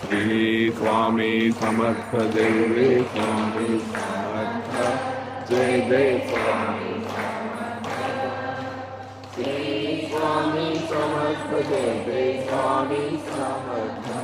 श्री स्वामी समर्थ देव स्वामी समर्थ जय जय स्वामी श्री स्वामी समर्थ जय जय स्वामी समर्थ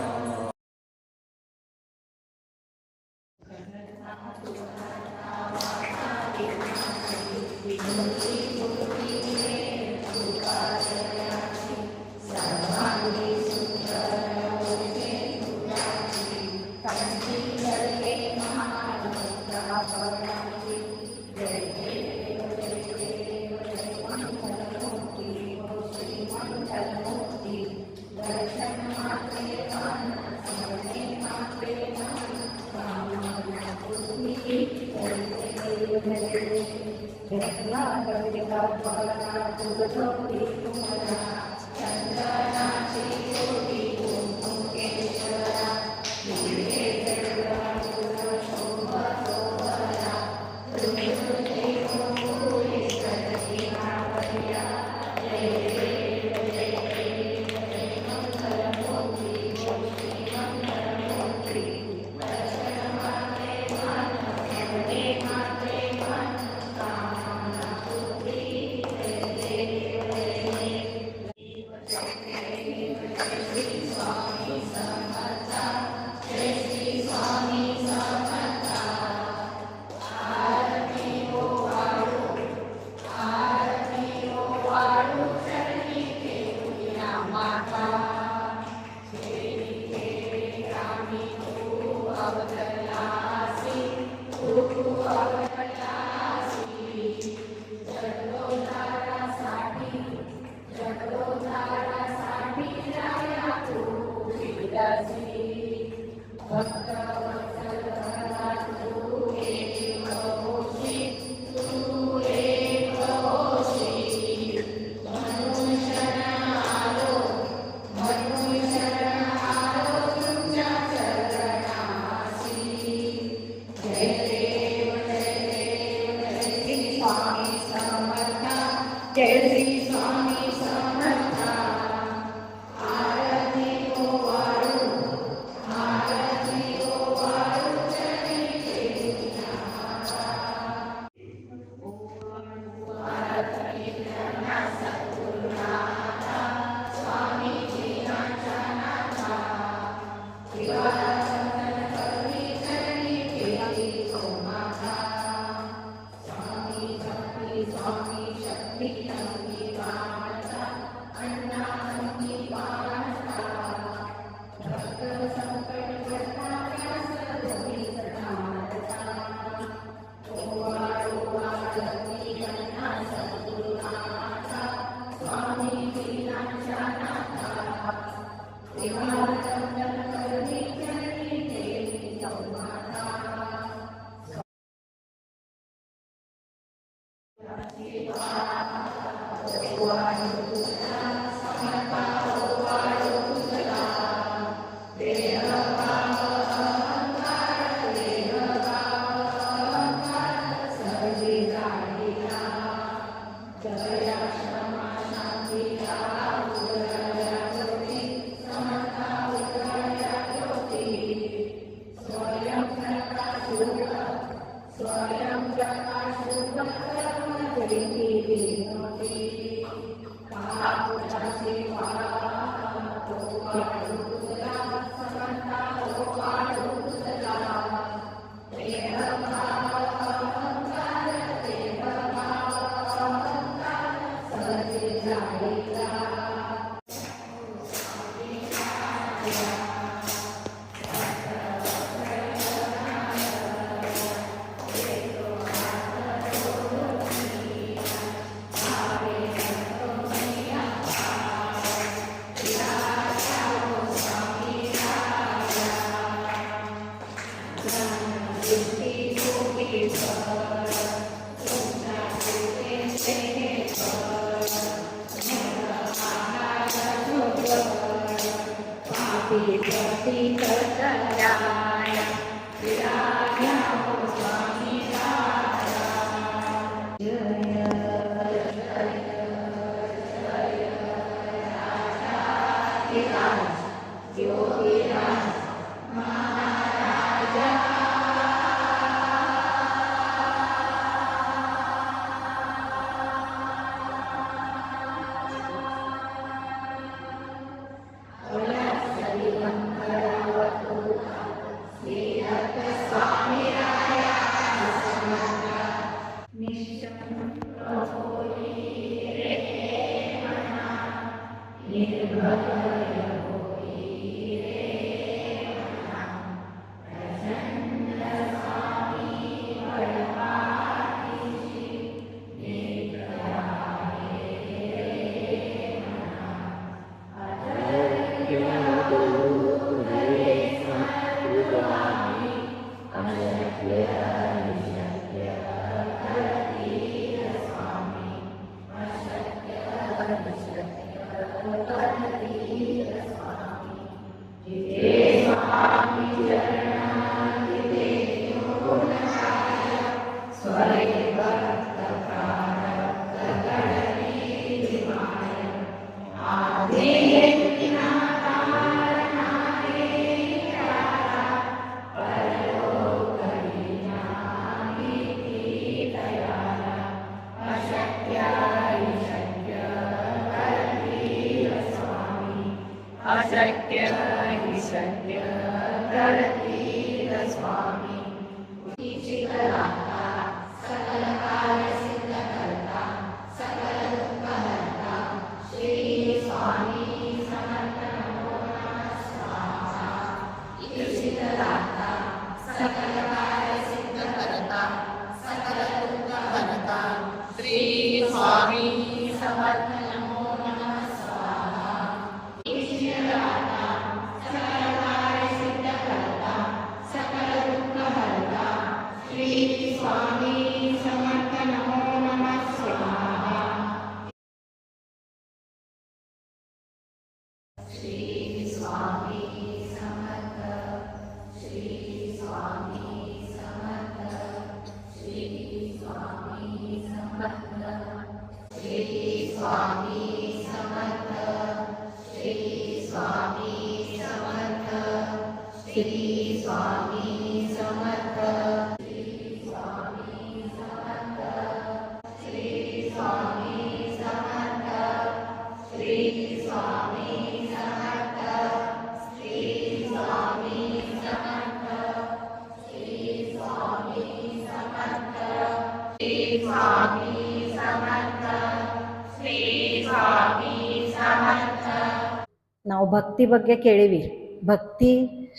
ನಾವು ಭಕ್ತಿ ಬಗ್ಗೆ ಕೇಳಿವಿ. भक्ती,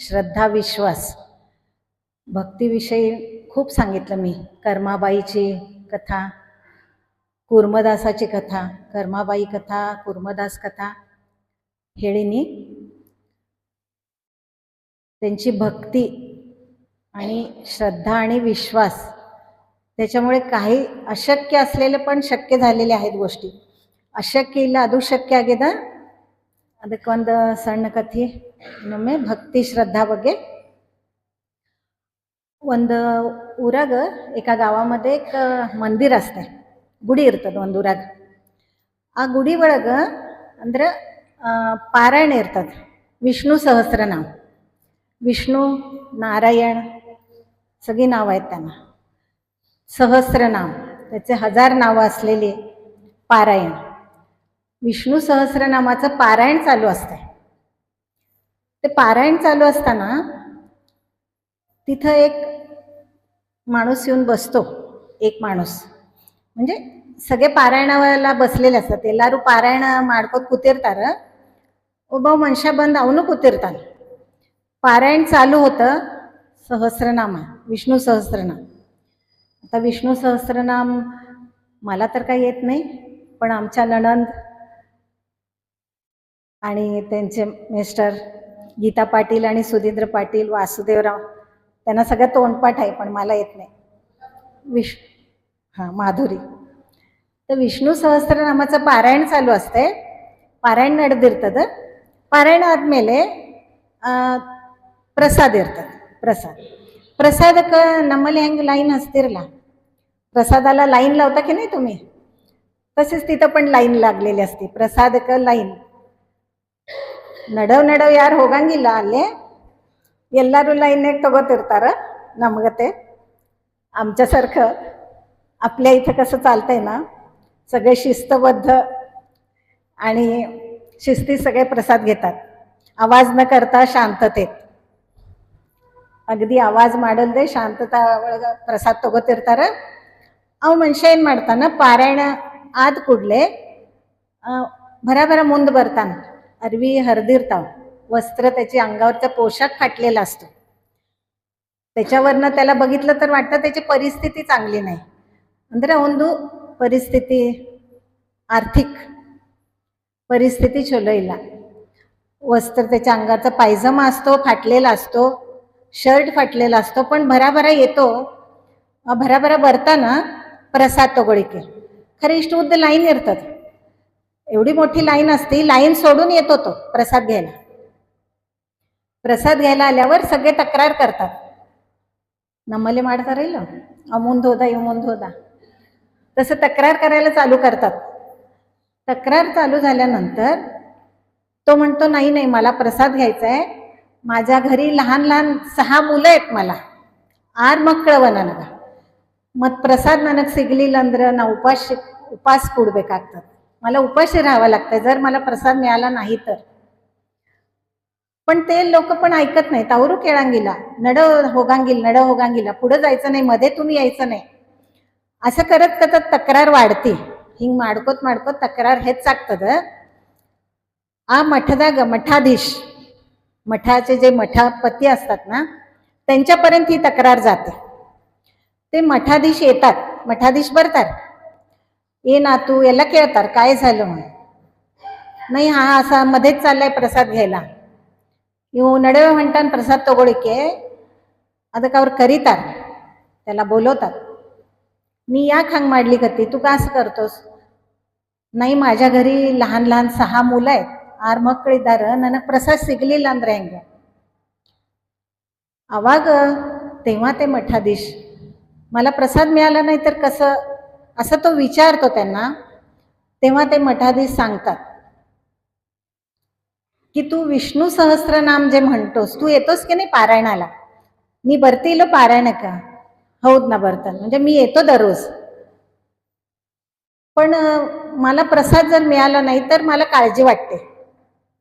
श्रद्धा, विश्वास. भक्तीविषयी खूप सांगितलं मी. कर्माबाईची कथा, कुर्मदासाची कथा, कर्माबाई कथा, कुर्मदास कथा ಹೇಳಿನಿ. त्यांची भक्ती आणि श्रद्धा आणि विश्वास, त्याच्यामुळे काही अशक्य असलेले पण शक्य झालेले आहेत गोष्टी. ಅಶಕ್ಯ ಇಲ್ಲ, ಅದು ಶಕ್ಯ ಆಗಿದೆ. ಅದಕ್ಕೊಂದು ಸಣ್ಣ ಕಥೆ ಇನ್ನೊಮ್ಮೆ ಭಕ್ತಿ ಶ್ರದ್ಧಾ ಬಗ್ಗೆ. ಒಂದು ಊರಾಗ एका गावामध्ये एक ಮಂದಿರ असते, ಗುಡಿ ಇರ್ತದೆ ಒಂದು ಊರಾಗ. ಆ ಗುಡಿ ಒಳಗೆ ಅಂದ್ರೆ ಪಾರಾಯಣ ಇರ್ತದೆ. विष्णू सहस्रनाम, विष्णू नारायण सगळी नाव आहेत त्यांना. सहस्रनाम, त्याचे 1000 नावं असलेले पारायण. विष्णू सहस्रनामाचं पारायण चालू असते. ते पारायण चालू असताना तिथं एक माणूस येऊन बसतो. एक माणूस म्हणजे सगळे पारायणाला बसलेले असतात. ಎಲ್ಲರೂ ಪಾರಾಯಣ ಮಾಡ್ಕೊಂಡು ಕೂತಿರ್ತಾರೆ. ಒಬ್ಬ ಮನುಷ್ಯ ಬಂದು ಅವನು ಕೂತಿರ್ತಾನೆ. पारायण चालू होतं. सहस्रनाम, विष्णू सहस्रनाम. आता विष्णू सहस्रनाम मला तर काही येत नाही, पण आमच्या नणंद आणि त्यांचे मिस्टर गीता पाटील आणि सुधींद्र पाटील, वासुदेवराव, त्यांना सगळं तोंडपाठ आहे, पण मला येत नाही. माधुरी. तर विष्णू सहस्रनामाचं पारायण चालू असते. ಪಾರಾಯಣ ನಡೆದಿರ್ತದೆ. ಪಾರಾಯಣ ಆದಮೇಲೆ ಪ್ರಸಾದ ಇರ್ತದೆ. ಪ್ರಸಾದಕ್ಕೆ ನಮ್ಮಲ್ಲಿ ಹೆಂಗೆ ಲೈನ್ ಹಚ್ತಿರಲ್ಲ, प्रसादाला लाईन लावता की नाही तुम्ही, तसेच तिथं पण लाईन लागलेली असते. प्रसादಕ್ಕೆ ಲೈನ್ ನಡವ್ ಯಾರು ಹೋಗಂಗಿಲ್ಲ ಅಲ್ಲೇ, ಎಲ್ಲರೂ ಲೈನ್ನಾಗ ತಗೋತಿರ್ತಾರ. ನಮಗते आमच्यासारखं आपल्या इथं कसं चालतंय ना, सगळे शिस्तबद्ध आणि शिस्तीत सगळे प्रसाद घेतात. आवाज न करता शांततेत, अगदी आवाज ಮಾಡಲ್ದೆ ಶಾಂತತಾ ಒಳಗೆ ಪ್ರಸಾದ ತಗೋತಿರ್ತಾರೆ. ಅವು ಮನುಷ್ಯ ಏನು ಮಾಡ್ತಾನೆ, ಪಾರಾಯಣ ಆದ ಕೂಡಲೇ भराभरा ಮುಂದೆ ಬರ್ತಾನೆ. ಅರ್ವಿ ಹರಿದಿರ್ತಾವ, वस्त्र, त्याची अंगावरचा पोशाख फाटलेला असतो. त्याच्यावरनं त्याला बघितलं तर वाटतं त्याची परिस्थिती चांगली नाही. ಅಂದ್ರೆ ಒಂದು ಪರಿಸ್ಥಿತಿ, आर्थिक परिस्थिती ಚಲೋ ಇಲ್ಲ. वस्त्र, त्याच्या अंगाचा पायजमा असतो, फाटलेला असतो, शर्ट फाटलेला असतो, पण भराभरा येतो. भराभरा ಬರ್ತಾನ प्रसाद तಗೊಳಿಕೆ. खरे ಇಷ್ಟು ಉದ್ದ ಲೈನ್ ಇರ್ತದೆ, एवढी मोठी लाईन असते. लाईन सोडून येतो तो प्रसाद घ्यायला. प्रसाद घ्यायला आल्यावर सगळे तक्रार करतात. नम्मले ಮಾಡ್ತಾರೆ ಇಲ್ಲ, ಮುಂದೆ ಹೋದ ಇವ್ ಮುಂದೆ ಹೋದ, तसं तक्रार करायला चालू करतात. तक्रार चालू झाल्यानंतर तो म्हणतो नाही नाही, मला प्रसाद घ्यायचा आहे. माझ्या घरी लहान लहान 6 मुलं आहेत. मला 6 ಮಕ್ಕಳವ ನನಗೆ. ಮತ್ತು ಪ್ರಸಾದ ನನಗೆ ಸಿಗಲಿಲ್ಲ ಅಂದ್ರೆ ನಾ ಉಪವಾಸ ಕೂಡಬೇಕಾಗ್ತದೆ. मला उपाशी राहावं लागतं जर मला प्रसाद मिळाला नाही तर. पण ते लोक पण ऐकत नाहीत. ಅವರು ಕೇಳಂಗಿಲ್ಲ. नड होगांगिला पुढे जायचं नाही, मध्ये तुम्ही यायचं नाही. असं करत करत तक्रार वाढते. ಹಿಂಗ್ ಮಾಡ್ಕೋत तक्रार ಹೆಚ್ಚಾಗ್ತದ. ಆ ಮಠದಾಗ मठाधीश, मठाचे जे मठापती असतात ना, त्यांच्यापर्यंत ही तक्रार जाते. ते मठाधीश येतात, मठाधीश ಬರ್ತಾರೆ. ಏನಾತು ಎಲ್ಲ ಕೇಳ್ತಾರೆ, काय झालं म्हणून. नाही हा असा मध्येच चाललाय प्रसाद घ्यायला, ಇವು ನಡುವೆ ಹೊಂಟಾನ ಪ್ರಸಾದ ತಗೊಳಿಕ್ಕೆ. ಅದಕ್ಕೆ ಅವ್ರು ಕರೀತಾರೆ, त्याला बोलवतात. मी याक हंग माडली गती, तू का असं करतोस. नाही माझ्या घरी लहान लहान 6 मुलं आहेत, 6 ಮಕ್ಕಳಿದ್ದಾರೆ, ನನಗೆ ಪ್ರಸಾದ ಸಿಗಲಿಲ್ಲ ಅಂದ್ರೆ ಹೆಂಗೆ. अवाग तेव्हा ते मठाधीश, मला प्रसाद मिळाला नाही तर कसं, असं तो विचारतो त्यांना. तेव्हा ते मठाधीश सांगतात की तू विष्णू सहस्त्रनाम जे म्हणतोस, तू येतोस की नाही पारायणाला. मी ಬರ್ತಿಲ್ಲ पारायणका. ಹೌದು ನಾ ಬರ್ತಾನೆ, म्हणजे मी येतो दररोज. पण मला प्रसाद जर मिळाला नाही तर मला काळजी वाटते.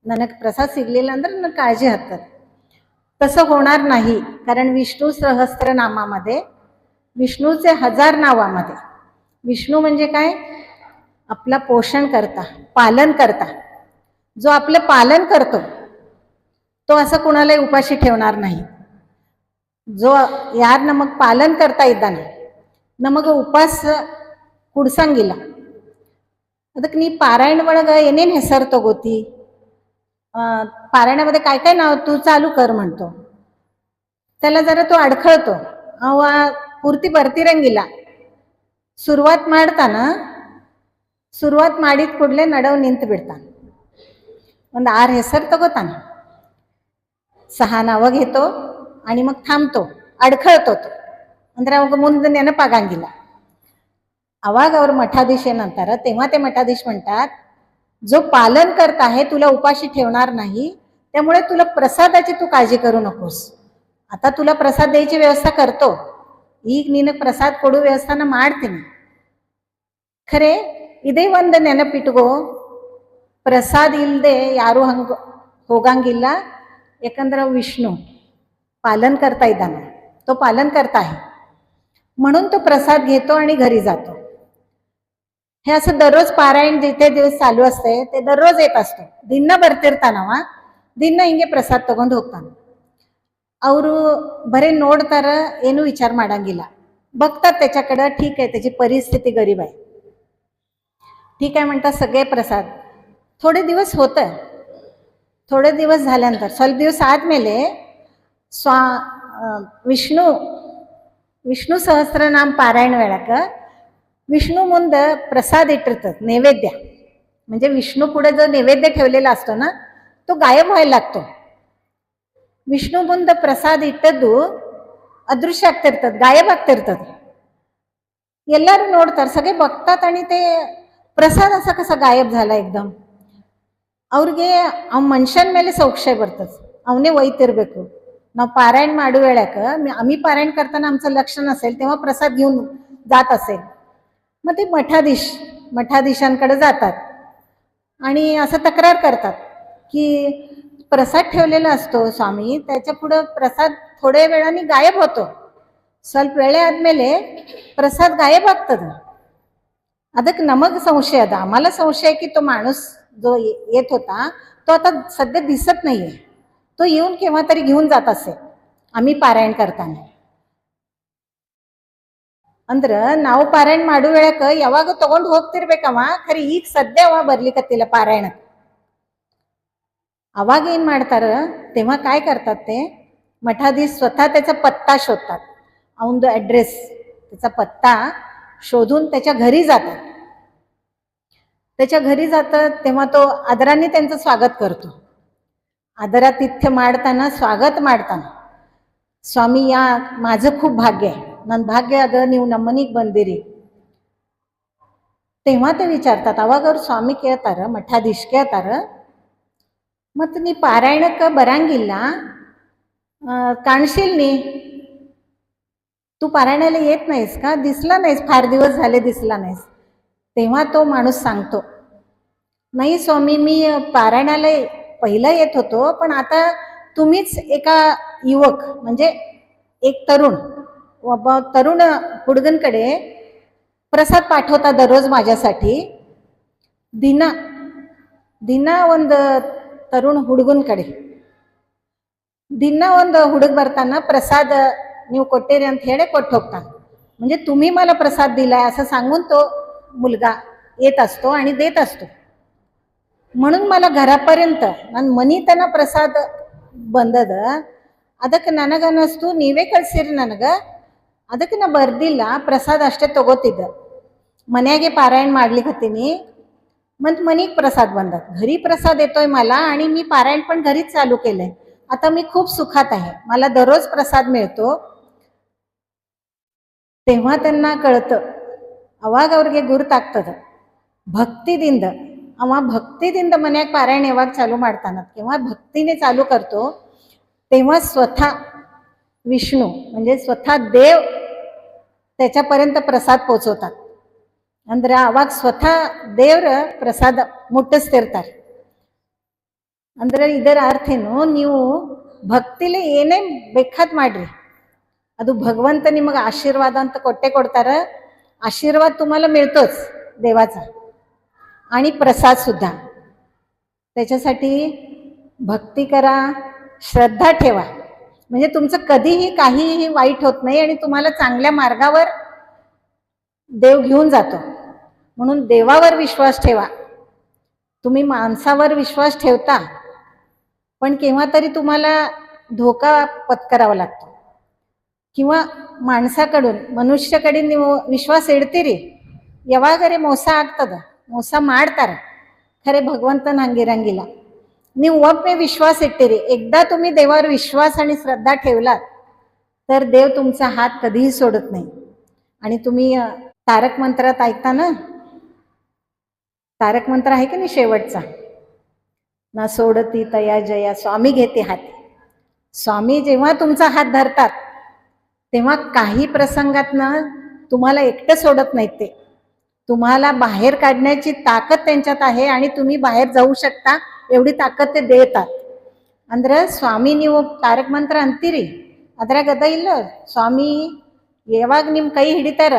ನನಗೆ प्रसाद सिगलेला ಅಂದ್ರೆ ನನಗೆ काळजी हतात. तसं होणार नाही, कारण विष्णू सहस्त्रनामामध्ये, विष्णूचे 1000 नावामध्ये विष्णू म्हणजे काय, आपला पोषण करता, पालन करता. जो आपलं पालन करतो तो असं कुणालाही उपाशी ठेवणार नाही. जो यार नमग पालन करता ಇದ್ದಾನೆ ನಮಗ ಉಪವಾಸ ಕುಡ್ಸಂಗಿಲ್ಲ. ಅದಕ್ಕೆ ನೀ पारायण ಒಳಗೆ ಏನೇನು ಹೆಸರು ತಗೋತಿ, पारायणामध्ये काय काय नाव तू चालू कर म्हणतो. त्याला जरा तो अडखळतो, ಅವ ಪೂರ್ತಿ ಬರ್ತಿರಂಗಿಲ್ಲ. ಸುರುವಾತ್ ಮಾಡ್ತಾನ, ಸುರುವಾತ್ ಮಾಡಿದ ಕೂಡಲೇ ನಡವ್ ನಿಂತು ಬಿಡ್ತಾನೆ. ಒಂದು 6 ಹೆಸರು ತಗೋತಾನ, 6 नावं घेतो आणि मग थांबतो, अडखळतो तो, ಅಂದ್ರೆ ಅವಾಗ ಮುಂದೆ ನೆನಪಾಗಂಗಿಲ್ಲ. अवाग ಅವ್ರ मठाधीश ಏನಂತಾರ, तेव्हा ते मठाधीश म्हणतात, जो पालन करत आहे तुला उपाशी ठेवणार नाही, त्यामुळे तुला प्रसादाची तू काळजी करू नकोस. आता तुला प्रसाद द्यायची व्यवस्था करतो, ಈಗ ನೀನು ಪ್ರಸಾದ ಕೊಡು ವ್ಯವಸ್ಥಾನ ಮಾಡ್ತೀನಿ. ಖರೆ ಇದೇ ಒಂದು ನೆನಪಿಟ್ಕೋ, ಪ್ರಸಾದ ಇಲ್ಲದೆ ಯಾರು ಹಂಗ ಹೋಗಂಗಿಲ್ಲ. ಯಾಕಂದ್ರೆ विष्णू पालन करता इದ್ದಾನೆ, तो पालन करता आहे, म्हणून तो प्रसाद घेतो आणि घरी जातो. हे असं दररोज पारायण जिथे दिवस चालू असते ते दररोज येत असतो. ದಿನ ಬರ್ತಿರ್ತಾನವ, ದಿನ ಹಿಂಗೆ ಪ್ರಸಾದ ತಗೊಂಡು ಹೋಗ್ತಾನೆ. ಅವರು ಬರೀ ನೋಡ್ತಾರ, ಏನು विचार ಮಾಡಂಗಿಲ್ಲ, बघतात त्याच्याकडं. ठीक आहे, त्याची परिस्थिती गरीब आहे, ठीक आहे म्हणतात, सगळे प्रसाद. थोडे दिवस होतं, थोडे दिवस झाल्यानंतर, ಸ್ವಲ್ಪ ದಿವಸ ಆದ್ಮೇಲೆ विष्णू सहस्त्रनाम पारायण वेळाಕ विष्णू ಮುಂದೆ प्रसाद इಟ್ಟಿರ್ತದೆ, नैवेद्य. म्हणजे विष्णू पुढे जो नैवेद्य ठेवलेला असतो ना, तो गायब व्हायला लागतो. विष्णू ಮುಂದೆ ಪ್ರಸಾದ ಇಟ್ಟದ್ದು ಅದೃಶ್ಯ ಆಗ್ತಿರ್ತದೆ, गायब ಆಗ್ತಿರ್ತದೆ. ಎಲ್ಲರೂ ನೋಡ್ತಾರೆ, सगळे बघतात, आणि ते प्रसाद असा कसा गायब झाला एकदम. ಅವ್ರಿಗೆ ಆ ಮನುಷ್ಯನ ಮೇಲೆ ಸಂಶಯ ಬರ್ತದೆ, ಅವನೇ ಒಯ್ತಿರ್ಬೇಕು. ನಾವು पारायण माडू वेळाಕ आम्ही पारायण करताना आमचं लक्ष नसेल, तेव्हा प्रसाद घेऊन जात असेल. मग ते मठाधीशांकडे जातात आणि असं तक्रार करतात की प्रसाद ठेवलेला असतो स्वामी, त्याच्या पुढं प्रसाद थोड्या वेळाने गायब होतो, ಸ್ವಲ್ಪ ವೇಳೆ ಆದ್ಮೇಲೆ प्रसाद गायब ಆಗ್ತದೆ. ಅದಕ್ಕೆ ನಮಗೆ ಸಂಶಯ ಅದ, आम्हाला संशय की तो माणूस जो येत होता तो आता सध्या दिसत नाहीये, तो येऊन केव्हा तरी घेऊन जात असेल आम्ही पारायण करताना. ಅಂದ್ರ ನಾವು ಪಾರಾಯಣ ಮಾಡೋ ವೇಳಕ ಯಾವಾಗ ತಗೊಂಡು ಹೋಗ್ತಿರ್ಬೇಕವ, ಖರೆ ಈಗ ಸದ್ಯ ಅವ ಬರ್ಲಿಕತ್ತಿಲ್ಲ पारायण. अवाग ಏನ್ ಮಾಡ್ತಾರ, तेव्हा काय करतात ते मठाधीश स्वतः त्याचा पत्ता शोधतात, ಅವನದು ॲड्रेस, त्याचा पत्ता शोधून त्याच्या घरी जातात. त्याच्या घरी जातात तेव्हा तो आदराने त्यांचं स्वागत करतो. आदरातिथ्य ಮಾಡ್ತಾನ, स्वागत ಮಾಡ್ತಾನ. स्वामी या, माझं खूप भाग्य आहे, ನನ್ನ ಭಾಗ್ಯ ಅದ, ನೀವು ನಮ್ಮ ಮನೆಗೆ ಬಂದಿರಿ. तेव्हा ते विचारतात, ಅವಾಗ ಅವ್ರು ಸ್ವಾಮಿ ಕೇಳ್ತಾರ, मठाधीश ಕೇಳ್ತಾರ, ಮತ್ತು ನೀ ಪಾರಾಯಣಕ್ಕೆ ಬರಂಗಿಲ್ಲ, काढशील नी, तू पारायणाला येत नाहीस का, दिसला नाहीस, फार दिवस झाले दिसला नाहीस. तेव्हा तो माणूस सांगतो, नाही स्वामी, मी पारायणाला पहिला येत होतो, पण आता तुम्हीच एका युवक म्हणजे एक तरुण हुडगनकडे प्रसाद पाठवता दररोज माझ्यासाठी. ದಿನ ಒಂದು ತರುಣ ಹುಡುಗನ ಕಡೆ ದಿನ ಒಂದು ಹುಡುಗ ಬರ್ತಾನ, प्रसाद ನೀವು ಕೊಟ್ಟಿರಿ ಅಂತ ಹೇಳಿ ಕೊಟ್ಟು ಹೋಗ್ತಾನೆ. म्हणजे तुम्ही मला प्रसाद दिलाय असं सांगून तो मुलगा येत असतो आणि देत असतो. म्हणून मला घरापर्यंत ನನ್ನ ಮನಿ ತನ ಪ್ರಸಾದ ಬಂದದ. ಅದಕ್ಕೆ ನನಗನ್ನಿಸ್ತು ನೀವೇ ಕಳ್ಸಿರಿ ನನಗೆ, ಅದಕ್ಕೆ ನಾ ಬರ್ದಿಲ್ಲ, ಪ್ರಸಾದ ಅಷ್ಟೇ ತಗೋತಿದ್ದೆ. ಮನೆಯಾಗೆ पारायण ಮಾಡ್ಲಿಕ್ಕೆ ಹತ್ತೀನಿ, मग मनीक प्रसाद बनतात. घरी प्रसाद येतोय मला आणि मी पारायण पण घरीच चालू केलंय. आता मी खूप सुखात आहे, मला दररोज प्रसाद मिळतो. तेव्हा त्यांना कळतं, ಅವಾಗ ಅವ್ರಿಗೆ ಗುರುತಾಗ್ತದ ಭಕ್ತಿದಿಂದ. ಭಕ್ತಿದಿಂದ ಮನ್ಯಾಗ ಪಾರಾಯಣ ಯಾವಾಗ ಚಾಲೂ ಮಾಡ್ತಾನ, किंवा भक्तीने चालू करतो, तेव्हा स्वतः विष्णू म्हणजे स्वतः देव त्याच्यापर्यंत प्रसाद पोचवतात. ಅಂದ್ರೆ ಅವಾಗ ಸ್ವತಃ ದೇವ್ರ ಪ್ರಸಾದ ಮುಟ್ಟಿಸ್ತಿರ್ತಾರೆ. ಅಂದ್ರೆ ಇದರ ಅರ್ಥ ಏನು, ನೀವು ಭಕ್ತಿಲಿ ಏನೇ ಬೇಕಾದ್ ಮಾಡ್ರಿ, ಅದು भगवंत ನಿಮಗೆ आशीर्वाद ಅಂತ ಕೊಡ್ತಾರ. आशीर्वाद तुम्हाला मिळतोच देवाचा, आणि प्रसाद सुद्धा. त्याच्यासाठी भक्ती करा, श्रद्धा ठेवा, म्हणजे तुमचं कधीही काहीही वाईट होत नाही आणि तुम्हाला चांगल्या मार्गावर देव घेऊन जातो. म्हणून देवावर विश्वास ठेवा. तुम्ही माणसावर विश्वास ठेवता, पण केव्हा तरी तुम्हाला धोका पत्करावा लागतो, किंवा ಮಾನಸಕಡೆ ಮನುಷ್ಯಕಡೆ ನೀವು ವಿಶ್ವಾಸ ಇಡ್ತೀರಿ, ಯಾವಾಗರೆ ಮೋಸ ಆಗ್ತದ, ಮೋಸ ಮಾಡ್ತಾರೆ. ಖರೆ ಭಗವಂತನ ಹಂಗಿರಂಗಿಲ್ಲ. ನೀವು ಒಮ್ಮೆ विश्वास इट्टीरी, एकदा तुम्ही देवावर विश्वास आणि श्रद्धा ठेवलात तर देव तुमचा हात कधीही सोडत नाही. आणि तुम्ही तारक मंत्रात ऐकता ना, तारक मंत्र आहे की नाही शेवटचा, ना सोडती तया जया स्वामी घेते हाती. स्वामी जेव्हा तुमचा हात धरतात तेव्हा काही प्रसंगातनं तुम्हाला एकटं सोडत नाहीत. ते तुम्हाला बाहेर काढण्याची ताकद त्यांच्यात आहे आणि तुम्ही बाहेर जाऊ शकता एवढी ताकद ते देतात. ಅಂದ್ರೆ ಸ್ವಾಮಿ ನೀವು ತಾರಕ ಮಂತ್ರ ಅಂತೀರಿ, ಅದ್ರಾಗ ಅದ ಇಲ್ಲ, ಸ್ವಾಮಿ ಯಾವಾಗ ನಿಮ್ಮ ಕೈ ಹಿಡಿತಾರ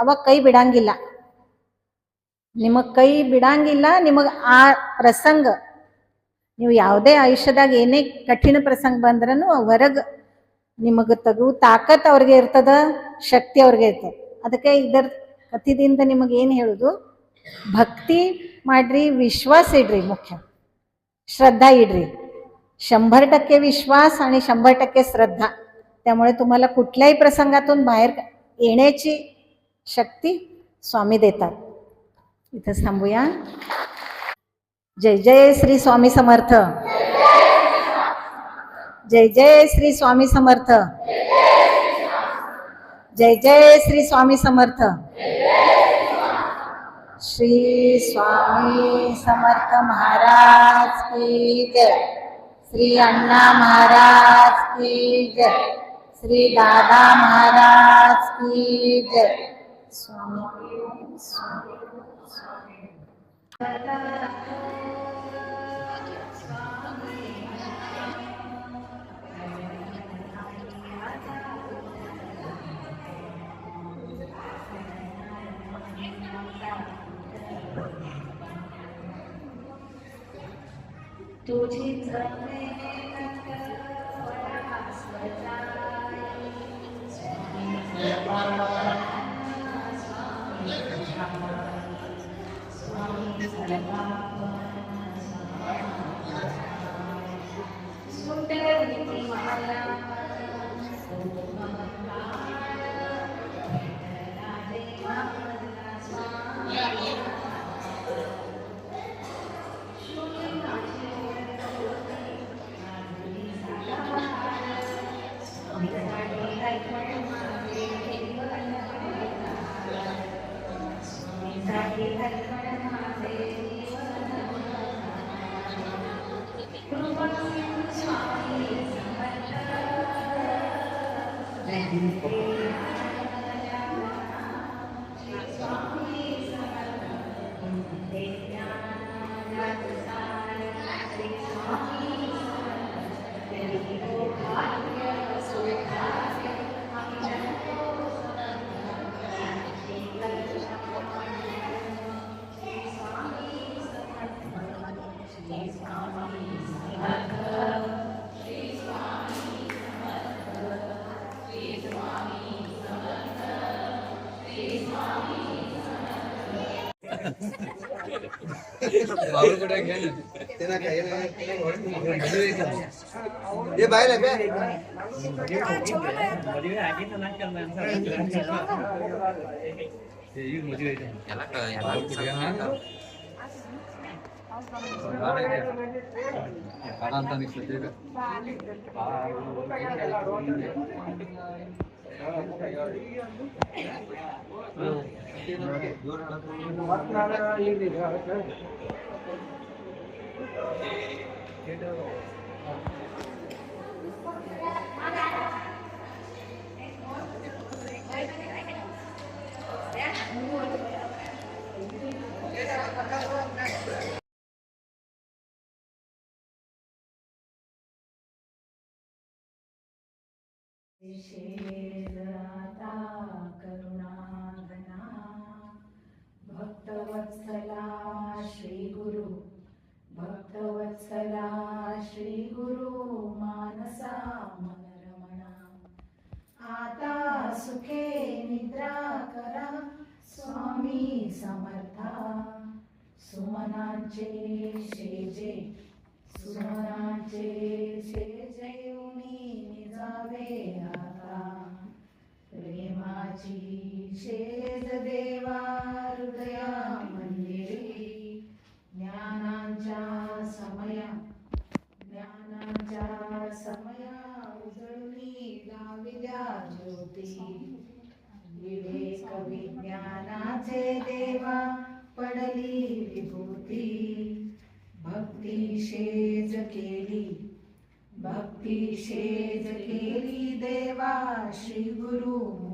ಅವಾಗ ಕೈ ಬಿಡಂಗಿಲ್ಲ, ನಿಮಗೆ ಕೈ ಬಿಡಂಗಿಲ್ಲ. ನಿಮಗೆ ಆ ಪ್ರಸಂಗ, ನೀವು ಯಾವುದೇ ಆಯುಷ್ಯದಾಗ ಏನೇ ಕಠಿಣ ಪ್ರಸಂಗ ಬಂದ್ರೂ ಹೊರಗೆ ನಿಮಗೆ ತಗು ತಾಕತ್ ಅವ್ರಿಗೆ ಇರ್ತದ, ಶಕ್ತಿ ಅವ್ರಿಗೆ ಇರ್ತದೆ. ಅದಕ್ಕೆ ಇದರ ಕಥೆದಿಂದ ನಿಮಗೆ ಏನು ಹೇಳೋದು, ಭಕ್ತಿ ಮಾಡ್ರಿ, ವಿಶ್ವಾಸ ಇಡ್ರಿ, ಮುಖ್ಯ श्रद्धा इड्री. 100% विश्वास आणि 100% श्रद्धा. त्यामुळे तुम्हाला कुठल्याही प्रसंगातून बाहेर येण्याची शक्ती स्वामी देतात. इथंच थांबूया. जय जय श्री स्वामी समर्थ. जय जय श्री स्वामी समर्थ. जय जय श्री स्वामी समर्थ. श्री स्वामी समर्थ महाराज की जय. श्री अण्णा महाराज की जय. श्री दादा महाराज की जय. स्वामी तुझीच शेजराता करुणाघना भक्तवत्सला श्री गुरु भक्तवत्सला श्री गुरु मानसा मनरमणा आता सुखे निद्रा करा स्वामी समर्था सुमनांचे शेजे सुमनांचे शेजे निजावे आता प्रेमाची शेज देवा हृदया मंदिरी ज्ञानांच्या समया उजळणी लाविल्या ज्योती विवेक विज्ञानाचे देवा पडली विभूती भक्ती शेज केली देवा श्री गुरु